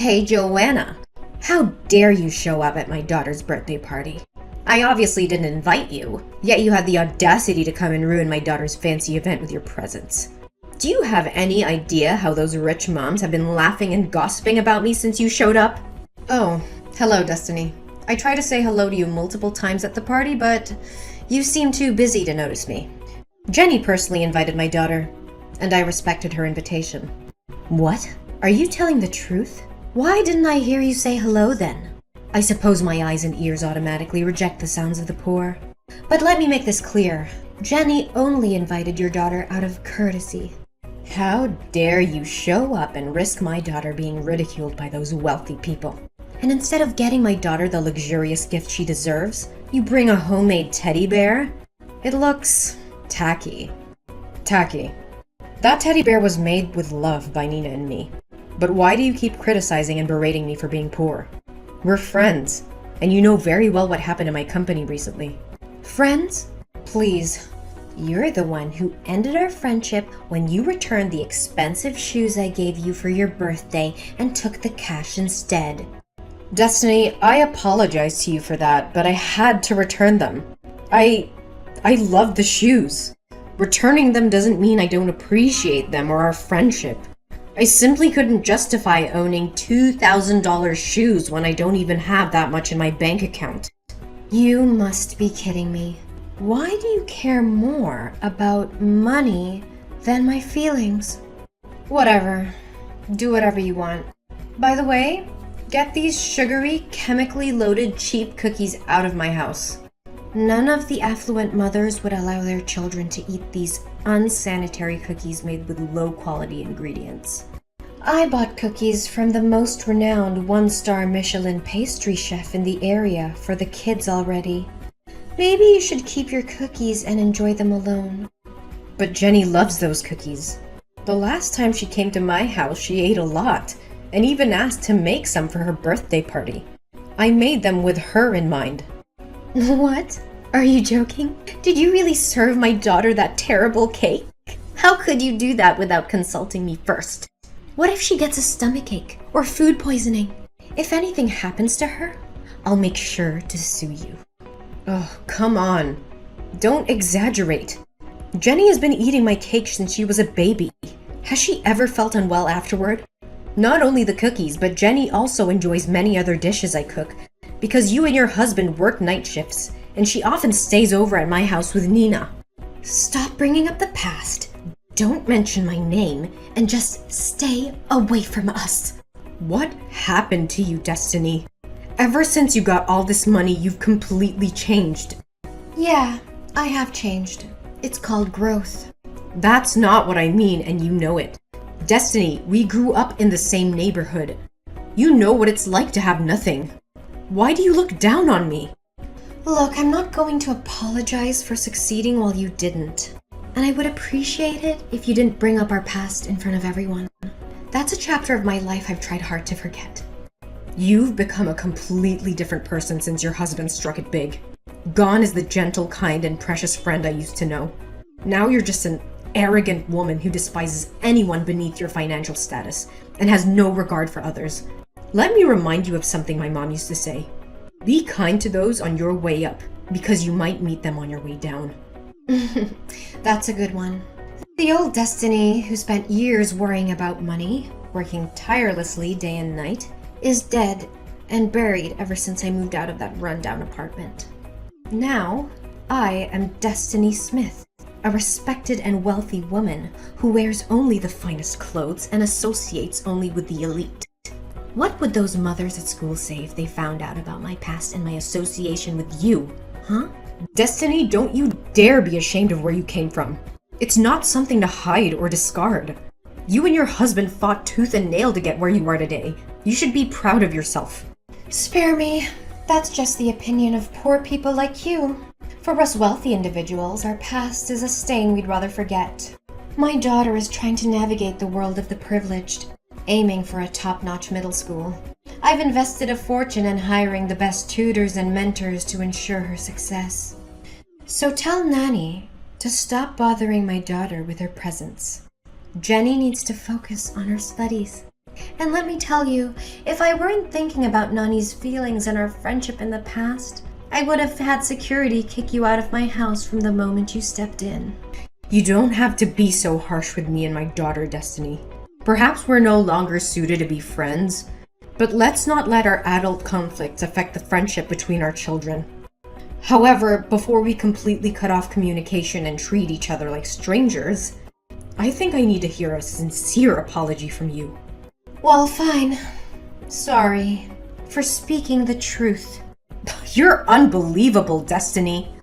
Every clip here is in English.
Hey, Joanna. How dare you show up at my daughter's birthday party? I obviously didn't invite you, yet you had the audacity to come and ruin my daughter's fancy event with your presence. Do you have any idea how those rich moms have been laughing and gossiping about me since you showed up? Oh, hello, Destiny. I tried to say hello to you multiple times at the party, but you seem too busy to notice me. Jenny personally invited my daughter, and I respected her invitation. What? Are you telling the truth? Why didn't I hear you say hello then? I suppose my eyes and ears automatically reject the sounds of the poor. But let me make this clear. Jenny only invited your daughter out of courtesy. How dare you show up and risk my daughter being ridiculed by those wealthy people? And instead of getting my daughter the luxurious gift she deserves, you bring a homemade teddy bear? It looks tacky. Tacky. That teddy bear was made with love by Nina and me. But why do you keep criticizing and berating me for being poor? We're friends, and you know very well what happened to my company recently. Friends? Please. You're the one who ended our friendship when you returned the expensive shoes I gave you for your birthday and took the cash instead. Destiny, I apologize to you for that, but I had to return them. I love the shoes. Returning them doesn't mean I don't appreciate them or our friendship. I simply couldn't justify owning $2,000 shoes when I don't even have that much in my bank account. You must be kidding me. Why do you care more about money than my feelings? Whatever. Do whatever you want. By the way, get these sugary, chemically loaded cheap cookies out of my house. None of the affluent mothers would allow their children to eat these unsanitary cookies made with low-quality ingredients. I bought cookies from the most renowned one-star Michelin pastry chef in the area for the kids already. Maybe you should keep your cookies and enjoy them alone. But Jenny loves those cookies. The last time she came to my house, she ate a lot, and even asked to make some for her birthday party. I made them with her in mind. What? Are you joking? Did you really serve my daughter that terrible cake? How could you do that without consulting me first? What if she gets a stomachache or food poisoning? If anything happens to her, I'll make sure to sue you. Oh, come on. Don't exaggerate. Jenny has been eating my cake since she was a baby. Has she ever felt unwell afterward? Not only the cookies, but Jenny also enjoys many other dishes I cook, because you and your husband work night shifts, and she often stays over at my house with Nina. Stop bringing up the past, don't mention my name, and just stay away from us. What happened to you, Destiny? Ever since you got all this money, you've completely changed. Yeah, I have changed. It's called growth. That's not what I mean, and you know it. Destiny, we grew up in the same neighborhood. You know what it's like to have nothing. Why do you look down on me? Look, I'm not going to apologize for succeeding while you didn't. And I would appreciate it if you didn't bring up our past in front of everyone. That's a chapter of my life I've tried hard to forget. You've become a completely different person since your husband struck it big. Gone is the gentle, kind, and precious friend I used to know. Now you're just an arrogant woman who despises anyone beneath your financial status and has no regard for others. Let me remind you of something my mom used to say. Be kind to those on your way up, because you might meet them on your way down. That's a good one. The old Destiny, who spent years worrying about money, working tirelessly day and night, is dead and buried ever since I moved out of that rundown apartment. Now, I am Destiny Smith, a respected and wealthy woman who wears only the finest clothes and associates only with the elite. What would those mothers at school say if they found out about my past and my association with you, huh? Destiny, don't you dare be ashamed of where you came from. It's not something to hide or discard. You and your husband fought tooth and nail to get where you are today. You should be proud of yourself. Spare me. That's just the opinion of poor people like you. For us wealthy individuals, our past is a stain we'd rather forget. My daughter is trying to navigate the world of the privileged, aiming for a top-notch middle school. I've invested a fortune in hiring the best tutors and mentors to ensure her success. So tell Nanny to stop bothering my daughter with her presence. Jenny needs to focus on her studies. And let me tell you, if I weren't thinking about Nani's feelings and our friendship in the past, I would have had security kick you out of my house from the moment you stepped in. You don't have to be so harsh with me and my daughter, Destiny. Perhaps we're no longer suited to be friends, but let's not let our adult conflicts affect the friendship between our children. However, before we completely cut off communication and treat each other like strangers, I think I need to hear a sincere apology from you. Well, fine. Sorry for speaking the truth. You're unbelievable, Destiny.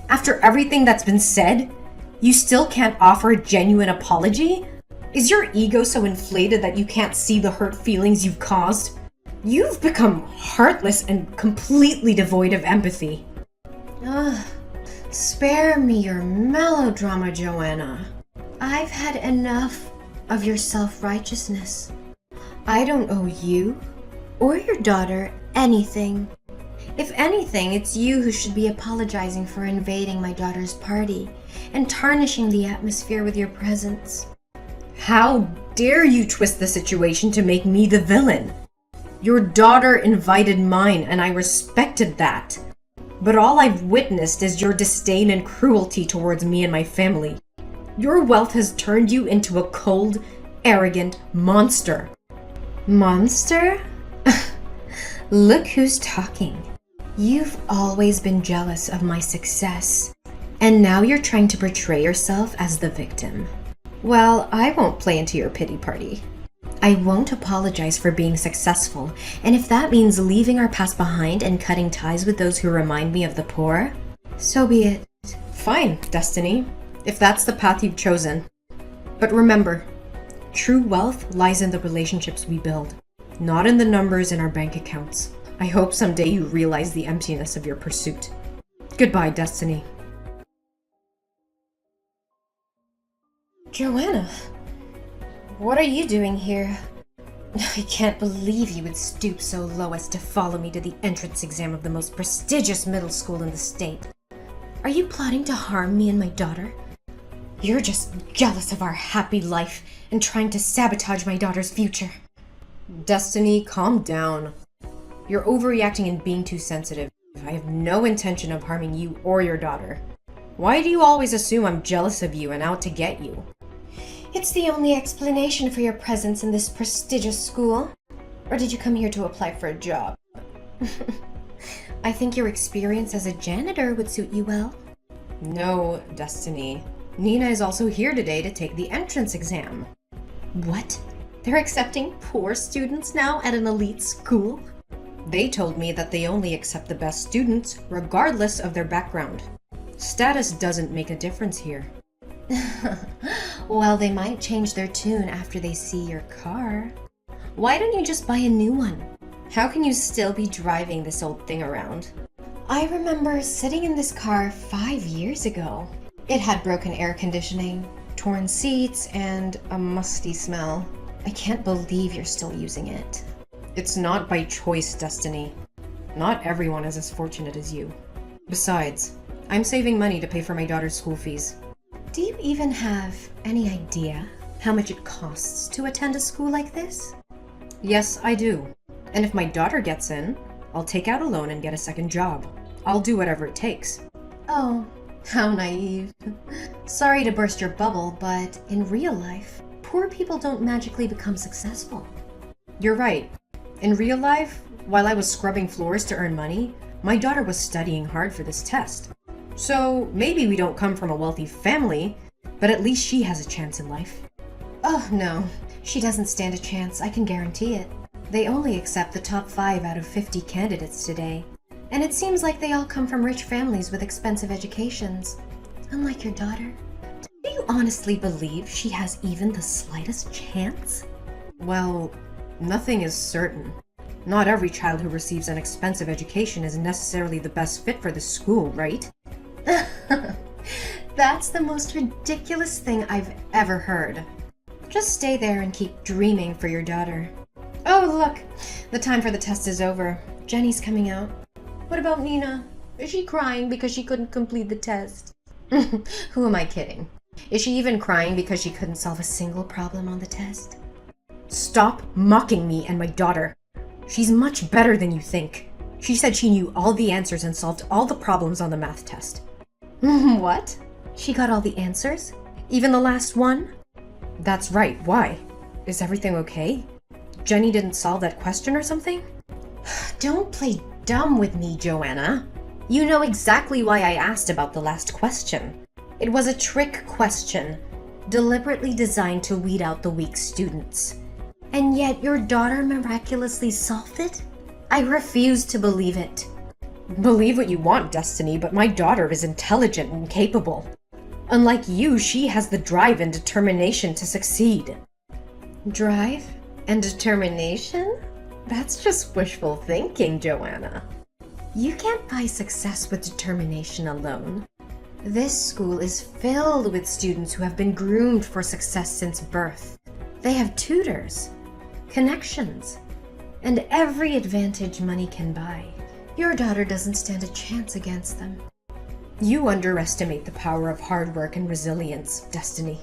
After everything that's been said, you still can't offer a genuine apology? Is your ego so inflated that you can't see the hurt feelings you've caused? You've become heartless and completely devoid of empathy. Ugh, spare me your melodrama, Joanna. I've had enough of your self-righteousness. I don't owe you or your daughter anything. If anything, it's you who should be apologizing for invading my daughter's party and tarnishing the atmosphere with your presence. How dare you twist the situation to make me the villain? Your daughter invited mine, and I respected that. But all I've witnessed is your disdain and cruelty towards me and my family. Your wealth has turned you into a cold, arrogant monster. Monster? Look who's talking. You've always been jealous of my success, and now you're trying to portray yourself as the victim. Well, I won't play into your pity party. I won't apologize for being successful, and if that means leaving our past behind and cutting ties with those who remind me of the poor, so be it. Fine, Destiny, if that's the path you've chosen. But remember, true wealth lies in the relationships we build, not in the numbers in our bank accounts. I hope someday you realize the emptiness of your pursuit. Goodbye, Destiny. Joanna, what are you doing here? I can't believe you would stoop so low as to follow me to the entrance exam of the most prestigious middle school in the state. Are you plotting to harm me and my daughter? You're just jealous of our happy life and trying to sabotage my daughter's future. Destiny, calm down. You're overreacting and being too sensitive. I have no intention of harming you or your daughter. Why do you always assume I'm jealous of you and out to get you? It's the only explanation for your presence in this prestigious school. Or did you come here to apply for a job? I think your experience as a janitor would suit you well. No, Destiny. Nina is also here today to take the entrance exam. What? They're accepting poor students now at an elite school? They told me that they only accept the best students, regardless of their background. Status doesn't make a difference here. Well, they might change their tune after they see your car. Why don't you just buy a new one? How can you still be driving this old thing around? I remember sitting in this car 5 years ago. It had broken air conditioning, torn seats, and a musty smell. I can't believe you're still using it. It's not by choice, Destiny. Not everyone is as fortunate as you. Besides, I'm saving money to pay for my daughter's school fees. Do you even have any idea how much it costs to attend a school like this? Yes, I do. And if my daughter gets in, I'll take out a loan and get a second job. I'll do whatever it takes. Oh, how naive. Sorry to burst your bubble, but in real life, poor people don't magically become successful. You're right. In real life, while I was scrubbing floors to earn money, my daughter was studying hard for this test. So maybe we don't come from a wealthy family, but at least she has a chance in life. Oh no, she doesn't stand a chance, I can guarantee it. They only accept the top 5 out of 50 candidates today. And it seems like they all come from rich families with expensive educations. Unlike your daughter. Do you honestly believe she has even the slightest chance? Well, nothing is certain. Not every child who receives an expensive education is necessarily the best fit for the school, right? That's the most ridiculous thing I've ever heard. Just stay there and keep dreaming for your daughter. Oh, look! The time for the test is over. Jenny's coming out. What about Nina? Is she crying because she couldn't complete the test? Who am I kidding? Is she even crying because she couldn't solve a single problem on the test? Stop mocking me and my daughter. She's much better than you think. She said she knew all the answers and solved all the problems on the math test. What? She got all the answers? Even the last one? That's right. Why? Is everything okay? Jenny didn't solve that question or something? Don't play dumb with me, Joanna. You know exactly why I asked about the last question. It was a trick question, deliberately designed to weed out the weak students. And yet your daughter miraculously solved it? I refuse to believe it. Believe what you want, Destiny, but my daughter is intelligent and capable. Unlike you, she has the drive and determination to succeed. Drive and determination? That's just wishful thinking, Joanna. You can't buy success with determination alone. This school is filled with students who have been groomed for success since birth. They have tutors, connections, and every advantage money can buy. Your daughter doesn't stand a chance against them. You underestimate the power of hard work and resilience, Destiny.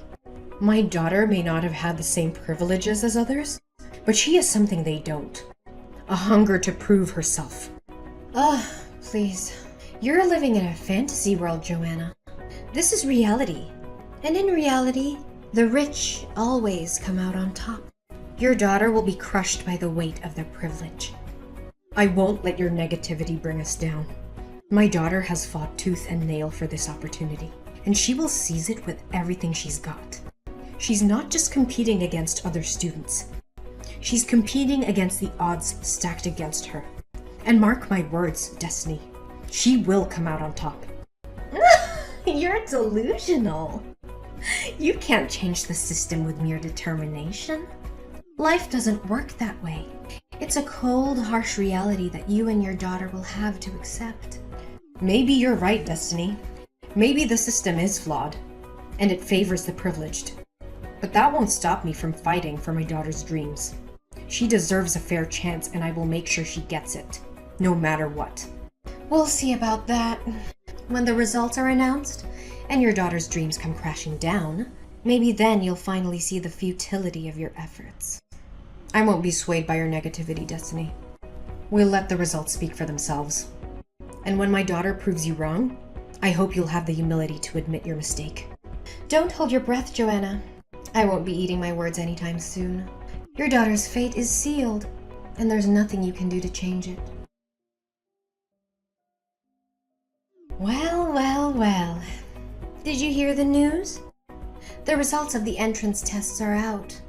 My daughter may not have had the same privileges as others, but she has something they don't. A hunger to prove herself. Please. You're living in a fantasy world, Joanna. This is reality. And in reality, the rich always come out on top. Your daughter will be crushed by the weight of their privilege. I won't let your negativity bring us down. My daughter has fought tooth and nail for this opportunity, and she will seize it with everything she's got. She's not just competing against other students. She's competing against the odds stacked against her. And mark my words, Destiny, she will come out on top. You're delusional. You can't change the system with mere determination. Life doesn't work that way. It's a cold, harsh reality that you and your daughter will have to accept. Maybe you're right, Destiny. Maybe the system is flawed, and it favors the privileged. But that won't stop me from fighting for my daughter's dreams. She deserves a fair chance, and I will make sure she gets it, no matter what. We'll see about that. When the results are announced, and your daughter's dreams come crashing down, maybe then you'll finally see the futility of your efforts. I won't be swayed by your negativity, Destiny. We'll let the results speak for themselves. And when my daughter proves you wrong, I hope you'll have the humility to admit your mistake. Don't hold your breath, Joanna. I won't be eating my words anytime soon. Your daughter's fate is sealed, and there's nothing you can do to change it. Well. Did you hear the news? The results of the entrance tests are out.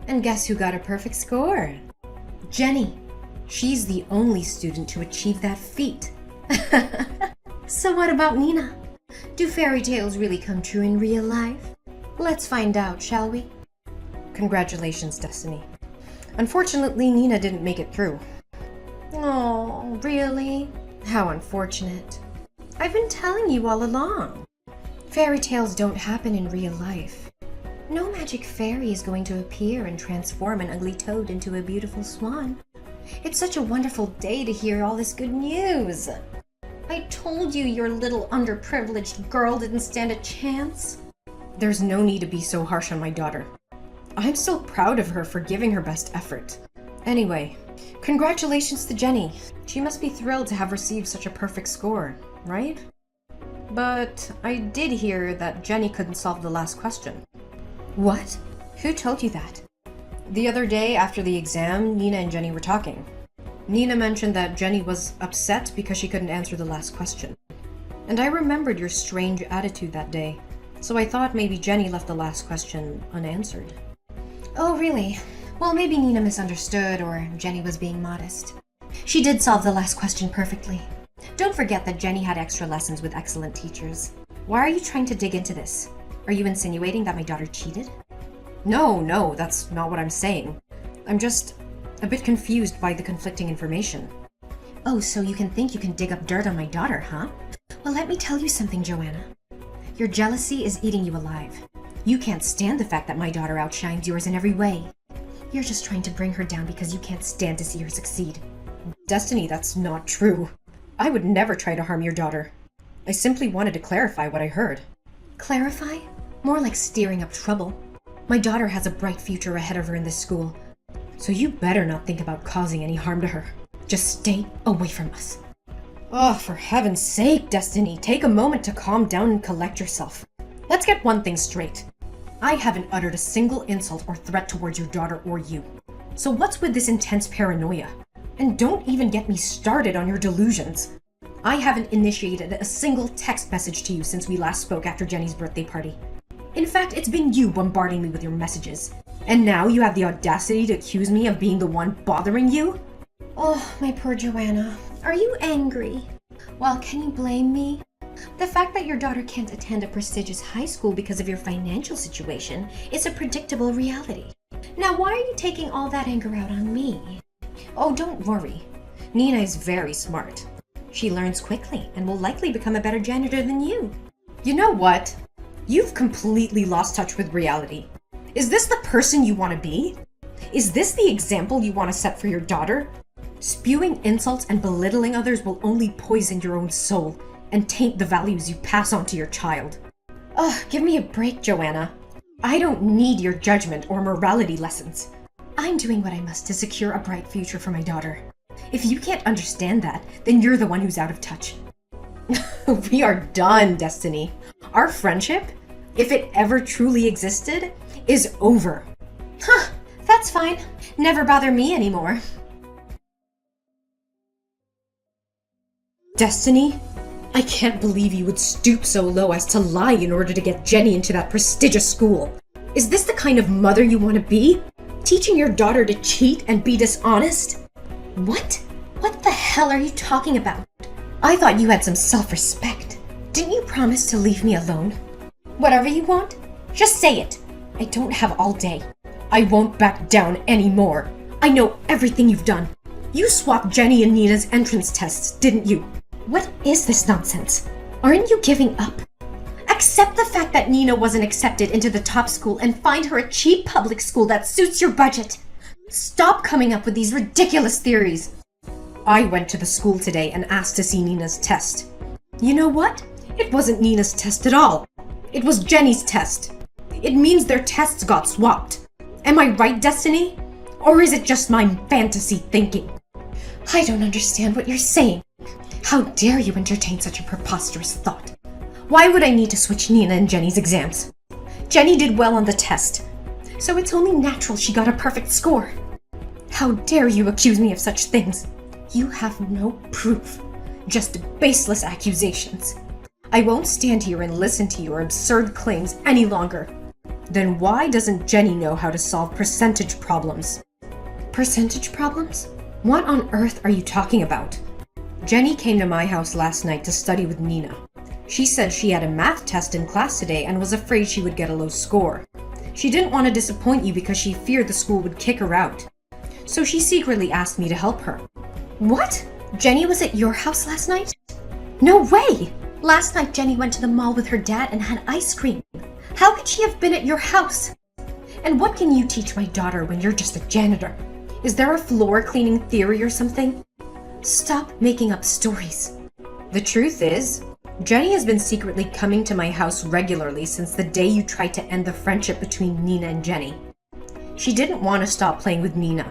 And guess who got a perfect score? Jenny. She's the only student to achieve that feat. So what about Nina? Do fairy tales really come true in real life? Let's find out, shall we? Congratulations, Destiny. Unfortunately, Nina didn't make it through. Oh, really? How unfortunate. I've been telling you all along. Fairy tales don't happen in real life. No magic fairy is going to appear and transform an ugly toad into a beautiful swan. It's such a wonderful day to hear all this good news. I told you your little underprivileged girl didn't stand a chance. There's no need to be so harsh on my daughter. I'm so proud of her for giving her best effort. Anyway, congratulations to Jenny. She must be thrilled to have received such a perfect score, right? But I did hear that Jenny couldn't solve the last question. What? Who told you that? The other day after the exam, Nina and Jenny were talking. Nina mentioned that Jenny was upset because she couldn't answer the last question. And I remembered your strange attitude that day, so I thought maybe Jenny left the last question unanswered. Oh, really? Well, maybe Nina misunderstood, or Jenny was being modest. She did solve the last question perfectly. Don't forget that Jenny had extra lessons with excellent teachers. Why are you trying to dig into this? Are you insinuating that my daughter cheated? No, that's not what I'm saying. I'm just a bit confused by the conflicting information. Oh, so you think you can dig up dirt on my daughter, huh? Well, let me tell you something, Joanna. Your jealousy is eating you alive. You can't stand the fact that my daughter outshines yours in every way. You're just trying to bring her down because you can't stand to see her succeed. Destiny, that's not true. I would never try to harm your daughter. I simply wanted to clarify what I heard. Clarify? More like stirring up trouble. My daughter has a bright future ahead of her in this school. So you better not think about causing any harm to her. Just stay away from us. Oh, for heaven's sake, Destiny, take a moment to calm down and collect yourself. Let's get one thing straight. I haven't uttered a single insult or threat towards your daughter or you. So what's with this intense paranoia? And don't even get me started on your delusions. I haven't initiated a single text message to you since we last spoke after Jenny's birthday party. In fact, it's been you bombarding me with your messages. And now you have the audacity to accuse me of being the one bothering you? Oh, my poor Joanna. Are you angry? Well, can you blame me? The fact that your daughter can't attend a prestigious high school because of your financial situation is a predictable reality. Now, why are you taking all that anger out on me? Oh, don't worry. Nina is very smart. She learns quickly and will likely become a better janitor than you. You know what? You've completely lost touch with reality. Is this the person you want to be? Is this the example you want to set for your daughter? Spewing insults and belittling others will only poison your own soul and taint the values you pass on to your child. Ugh, give me a break, Joanna. I don't need your judgment or morality lessons. I'm doing what I must to secure a bright future for my daughter. If you can't understand that, then you're the one who's out of touch. We are done, Destiny. Our friendship, if it ever truly existed, is over. Huh, that's fine. Never bother me anymore. Destiny? I can't believe you would stoop so low as to lie in order to get Jenny into that prestigious school. Is this the kind of mother you want to be? Teaching your daughter to cheat and be dishonest? What? What the hell are you talking about? I thought you had some self-respect. Didn't you promise to leave me alone? Whatever you want, just say it. I don't have all day. I won't back down anymore. I know everything you've done. You swapped Jenny and Nina's entrance tests, didn't you? What is this nonsense? Aren't you giving up? Accept the fact that Nina wasn't accepted into the top school and find her a cheap public school that suits your budget. Stop coming up with these ridiculous theories. I went to the school today and asked to see Nina's test. You know what? It wasn't Nina's test at all. It was Jenny's test. It means their tests got swapped. Am I right, Destiny? Or is it just my fantasy thinking? I don't understand what you're saying. How dare you entertain such a preposterous thought? Why would I need to switch Nina and Jenny's exams? Jenny did well on the test, so it's only natural she got a perfect score. How dare you accuse me of such things? You have no proof, just baseless accusations. I won't stand here and listen to your absurd claims any longer. Then why doesn't Jenny know how to solve percentage problems? Percentage problems? What on earth are you talking about? Jenny came to my house last night to study with Nina. She said she had a math test in class today and was afraid she would get a low score. She didn't want to disappoint you because she feared the school would kick her out. So she secretly asked me to help her. What? Jenny was at your house last night? No way! Last night Jenny went to the mall with her dad and had ice cream. How could she have been at your house? And what can you teach my daughter when you're just a janitor? Is there a floor cleaning theory or something? Stop making up stories. The truth is, Jenny has been secretly coming to my house regularly since the day you tried to end the friendship between Nina and Jenny. She didn't want to stop playing with Nina,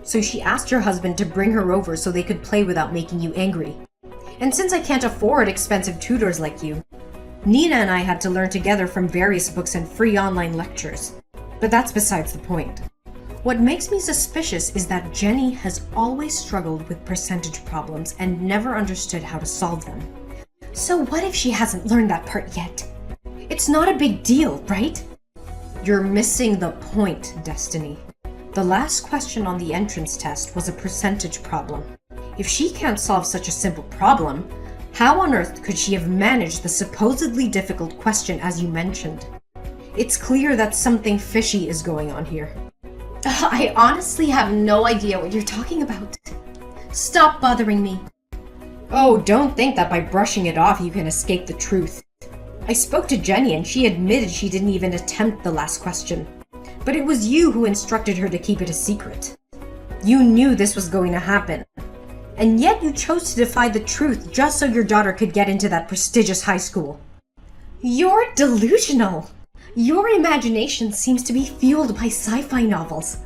so she asked her husband to bring her over so they could play without making you angry. And since I can't afford expensive tutors like you, Nina and I had to learn together from various books and free online lectures. But that's besides the point. What makes me suspicious is that Jenny has always struggled with percentage problems and never understood how to solve them. So what if she hasn't learned that part yet? It's not a big deal, right? You're missing the point, Destiny. The last question on the entrance test was a percentage problem. If she can't solve such a simple problem, how on earth could she have managed the supposedly difficult question as you mentioned? It's clear that something fishy is going on here. I honestly have no idea what you're talking about. Stop bothering me. Oh, don't think that by brushing it off you can escape the truth. I spoke to Jenny and she admitted she didn't even attempt the last question. But it was you who instructed her to keep it a secret. You knew this was going to happen. And yet you chose to defy the truth just so your daughter could get into that prestigious high school. You're delusional. Your imagination seems to be fueled by sci-fi novels.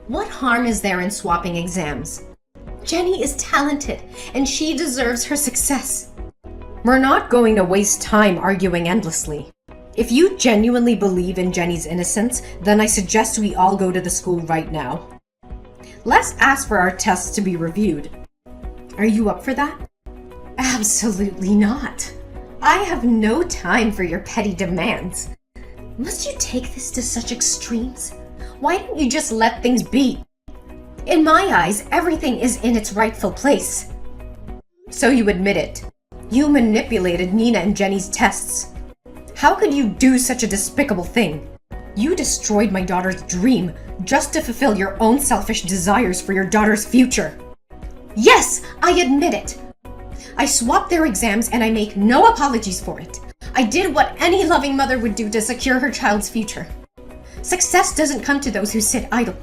What harm is there in swapping exams? Jenny is talented, and she deserves her success. We're not going to waste time arguing endlessly. If you genuinely believe in Jenny's innocence, then I suggest we all go to the school right now. Let's ask for our tests to be reviewed. Are you up for that? Absolutely not. I have no time for your petty demands. Must you take this to such extremes? Why don't you just let things be? In my eyes, everything is in its rightful place. So you admit it. You manipulated Nina and Jenny's tests. How could you do such a despicable thing? You destroyed my daughter's dream just to fulfill your own selfish desires for your daughter's future. Yes, I admit it. I swapped their exams and I make no apologies for it. I did what any loving mother would do to secure her child's future. Success doesn't come to those who sit idle.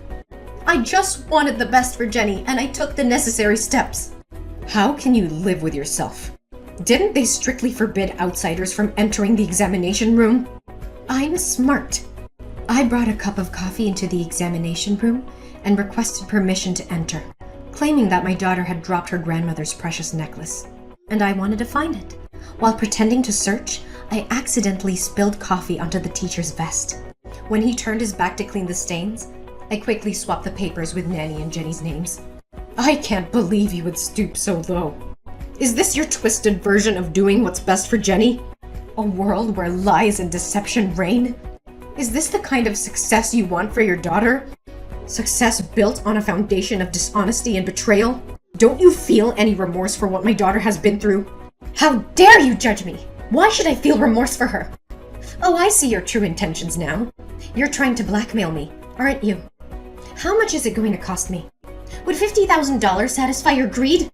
I just wanted the best for Jenny and I took the necessary steps. How can you live with yourself? Didn't they strictly forbid outsiders from entering the examination room? I'm smart. I brought a cup of coffee into the examination room and requested permission to enter, claiming that my daughter had dropped her grandmother's precious necklace, and I wanted to find it. While pretending to search, I accidentally spilled coffee onto the teacher's vest. When he turned his back to clean the stains, I quickly swapped the papers with Nanny and Jenny's names. I can't believe you would stoop so low. Is this your twisted version of doing what's best for Jenny? A world where lies and deception reign? Is this the kind of success you want for your daughter? Success built on a foundation of dishonesty and betrayal? Don't you feel any remorse for what my daughter has been through? How dare you judge me? Why should I feel remorse for her? Oh, I see your true intentions now. You're trying to blackmail me, aren't you? How much is it going to cost me? Would $50,000 satisfy your greed?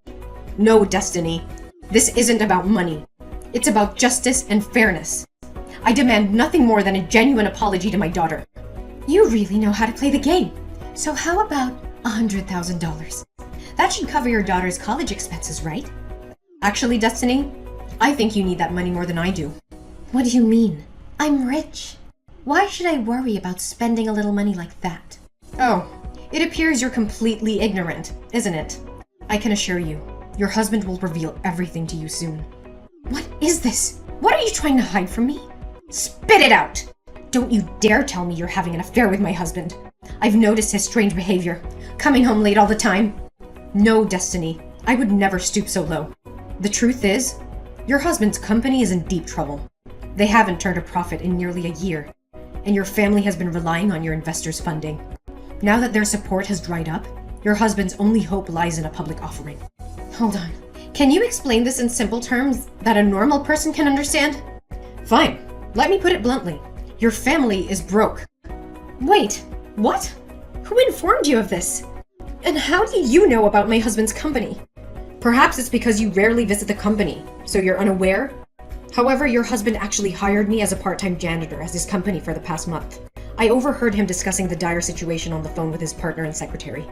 No, Destiny. This isn't about money. It's about justice and fairness. I demand nothing more than a genuine apology to my daughter. You really know how to play the game. So how about $100,000? That should cover your daughter's college expenses, right? Actually, Destiny, I think you need that money more than I do. What do you mean? I'm rich. Why should I worry about spending a little money like that? Oh, it appears you're completely ignorant, isn't it? I can assure you, your husband will reveal everything to you soon. What is this? What are you trying to hide from me? Spit it out! Don't you dare tell me you're having an affair with my husband. I've noticed his strange behavior, coming home late all the time. No, Destiny, I would never stoop so low. The truth is, your husband's company is in deep trouble. They haven't turned a profit in nearly a year, and your family has been relying on your investors' funding. Now that their support has dried up, your husband's only hope lies in a public offering. Hold on. Can you explain this in simple terms that a normal person can understand? Fine. Let me put it bluntly. Your family is broke. Wait, what? Who informed you of this? And how do you know about my husband's company? Perhaps it's because you rarely visit the company, so you're unaware? However, your husband actually hired me as a part-time janitor at his company for the past month. I overheard him discussing the dire situation on the phone with his partner and secretary.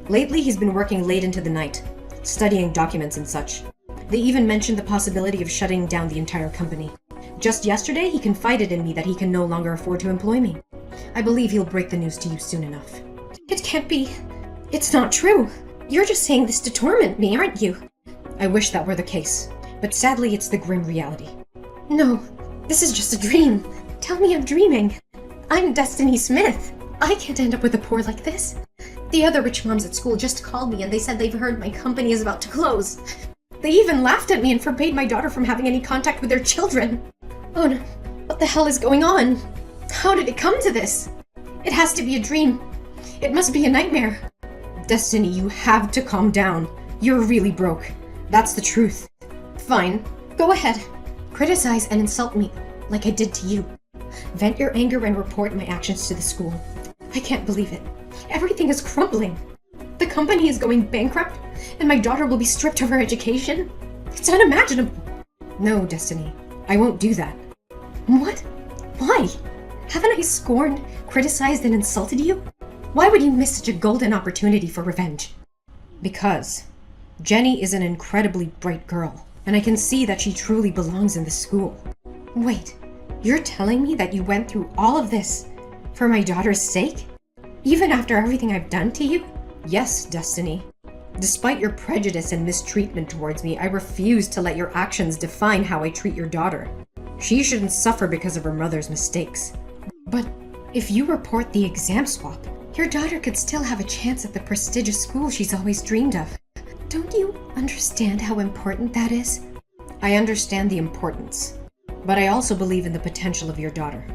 Lately, he's been working late into the night, studying documents and such. They even mentioned the possibility of shutting down the entire company. Just yesterday, he confided in me that he can no longer afford to employ me. I believe he'll break the news to you soon enough. It can't be. It's not true. You're just saying this to torment me, aren't you? I wish that were the case, but sadly it's the grim reality. No, this is just a dream. Tell me I'm dreaming. I'm Destiny Smith. I can't end up with a poor like this. The other rich moms at school just called me and they said they've heard my company is about to close. They even laughed at me and forbade my daughter from having any contact with their children. Oh no, what the hell is going on? How did it come to this? It has to be a dream. It must be a nightmare. Destiny, you have to calm down. You're really broke. That's the truth. Fine, go ahead. Criticize and insult me, like I did to you. Vent your anger and report my actions to the school. I can't believe it. Everything is crumbling. The company is going bankrupt, and my daughter will be stripped of her education. It's unimaginable. No, Destiny, I won't do that. What? Why? Haven't I scorned, criticized, and insulted you? Why would you miss such a golden opportunity for revenge? Because Jenny is an incredibly bright girl, and I can see that she truly belongs in this school. Wait, you're telling me that you went through all of this for my daughter's sake? Even after everything I've done to you? Yes, Destiny. Despite your prejudice and mistreatment towards me, I refuse to let your actions define how I treat your daughter. She shouldn't suffer because of her mother's mistakes. But if you report the exam swap, your daughter could still have a chance at the prestigious school she's always dreamed of. Don't you understand how important that is? I understand the importance, but I also believe in the potential of your daughter.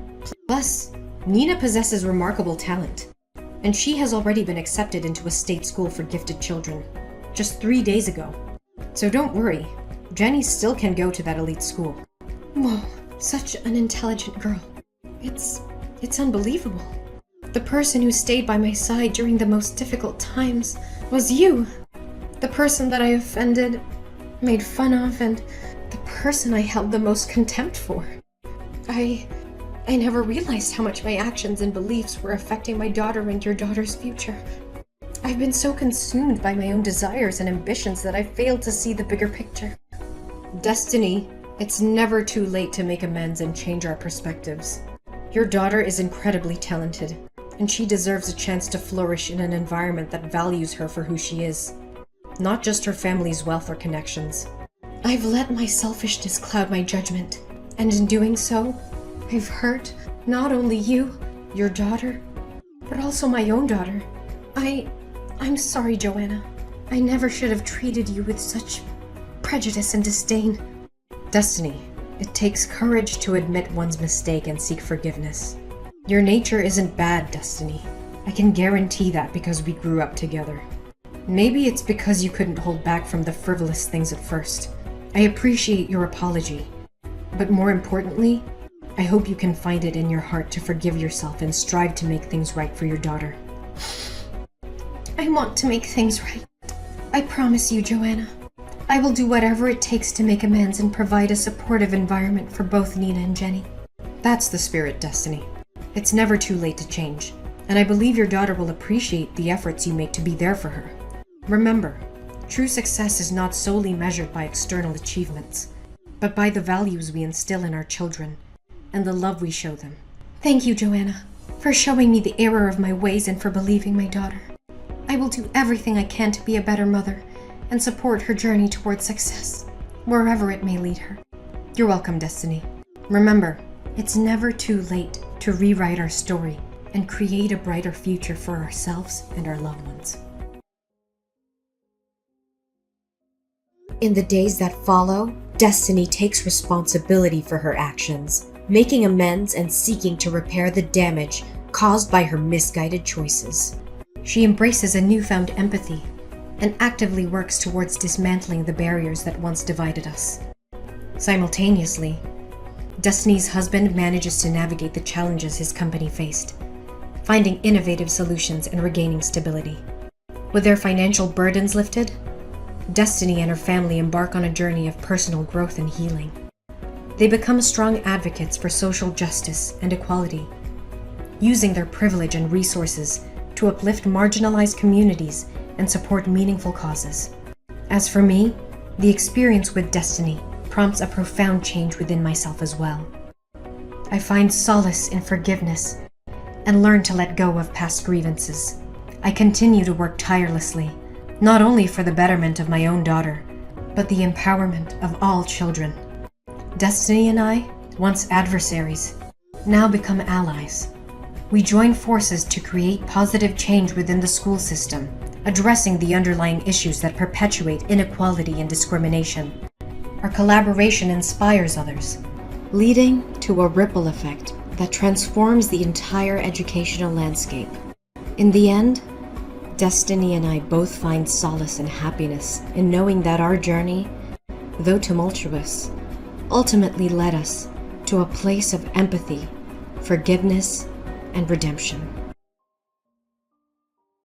Plus, Nina possesses remarkable talent, and she has already been accepted into a state school for gifted children, just 3 days ago. So don't worry, Jenny still can go to that elite school. Whoa, such an intelligent girl. It's unbelievable. The person who stayed by my side during the most difficult times was you. The person that I offended, made fun of, and the person I held the most contempt for. I never realized how much my actions and beliefs were affecting my daughter and your daughter's future. I've been so consumed by my own desires and ambitions that I failed to see the bigger picture. Destiny, it's never too late to make amends and change our perspectives. Your daughter is incredibly talented, and she deserves a chance to flourish in an environment that values her for who she is, not just her family's wealth or connections. I've let my selfishness cloud my judgment, and in doing so, I've hurt not only you, your daughter, but also my own daughter. I'm sorry, Joanna. I never should have treated you with such prejudice and disdain. Destiny, it takes courage to admit one's mistake and seek forgiveness. Your nature isn't bad, Destiny. I can guarantee that because we grew up together. Maybe it's because you couldn't hold back from the frivolous things at first. I appreciate your apology. But more importantly, I hope you can find it in your heart to forgive yourself and strive to make things right for your daughter. I want to make things right. I promise you, Joanna. I will do whatever it takes to make amends and provide a supportive environment for both Nina and Jenny. That's the spirit, Destiny. It's never too late to change, and I believe your daughter will appreciate the efforts you make to be there for her. Remember, true success is not solely measured by external achievements, but by the values we instill in our children and the love we show them. Thank you, Joanna, for showing me the error of my ways and for believing my daughter. I will do everything I can to be a better mother and support her journey towards success, wherever it may lead her. You're welcome, Destiny. Remember, it's never too late to rewrite our story and create a brighter future for ourselves and our loved ones. In the days that follow, Destiny takes responsibility for her actions, making amends and seeking to repair the damage caused by her misguided choices. She embraces a newfound empathy and actively works towards dismantling the barriers that once divided us. Simultaneously, Destiny's husband manages to navigate the challenges his company faced, finding innovative solutions and regaining stability. With their financial burdens lifted, Destiny and her family embark on a journey of personal growth and healing. They become strong advocates for social justice and equality, using their privilege and resources to uplift marginalized communities and support meaningful causes. As for me, the experience with Destiny prompts a profound change within myself as well. I find solace in forgiveness and learn to let go of past grievances. I continue to work tirelessly, not only for the betterment of my own daughter, but the empowerment of all children. Destiny and I, once adversaries, now become allies. We join forces to create positive change within the school system, addressing the underlying issues that perpetuate inequality and discrimination. Our collaboration inspires others, leading to a ripple effect that transforms the entire educational landscape. In the end, Destiny and I both find solace and happiness in knowing that our journey, though tumultuous, ultimately led us to a place of empathy, forgiveness, and redemption.